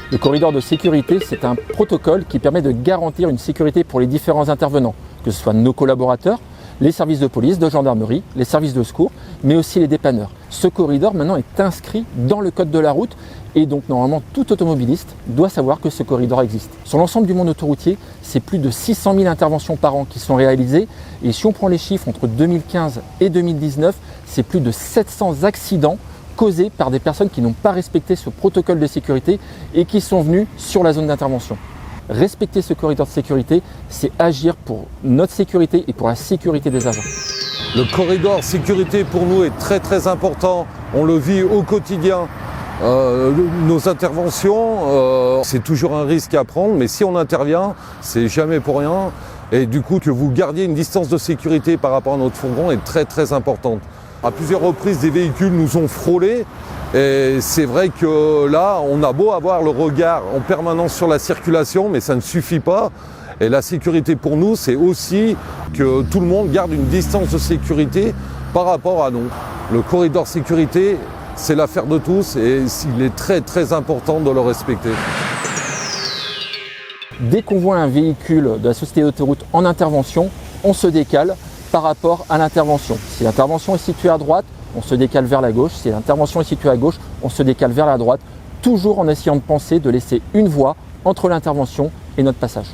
Le corridor de sécurité, c'est un protocole qui permet de garantir une sécurité pour les différents intervenants, que ce soit nos collaborateurs, les services de police, de gendarmerie, les services de secours, mais aussi les dépanneurs. Ce corridor maintenant est inscrit dans le code de la route et donc normalement tout automobiliste doit savoir que ce corridor existe. Sur l'ensemble du monde autoroutier, c'est plus de 600 000 interventions par an qui sont réalisées et si on prend les chiffres entre 2015 et 2019, c'est plus de 700 accidents causés par des personnes qui n'ont pas respecté ce protocole de sécurité et qui sont venues sur la zone d'intervention. Respecter ce corridor de sécurité, c'est agir pour notre sécurité et pour la sécurité des agents. Le corridor sécurité pour nous est très important. On le vit au quotidien. Nos interventions, c'est toujours un risque à prendre, mais si on intervient, c'est jamais pour rien. Et du coup, que vous gardiez une distance de sécurité par rapport à notre fourgon est très importante. À plusieurs reprises, des véhicules nous ont frôlés. Et c'est vrai que là, on a beau avoir le regard en permanence sur la circulation, mais ça ne suffit pas. Et la sécurité pour nous, c'est aussi que tout le monde garde une distance de sécurité par rapport à nous. Le corridor sécurité, c'est l'affaire de tous et il est très important de le respecter. Dès qu'on voit un véhicule de la société d'autoroute en intervention, on se décale par rapport à l'intervention. Si l'intervention est située à droite, on se décale vers la gauche. Si l'intervention est située à gauche, on se décale vers la droite, toujours en essayant de penser de laisser une voie entre l'intervention et notre passage.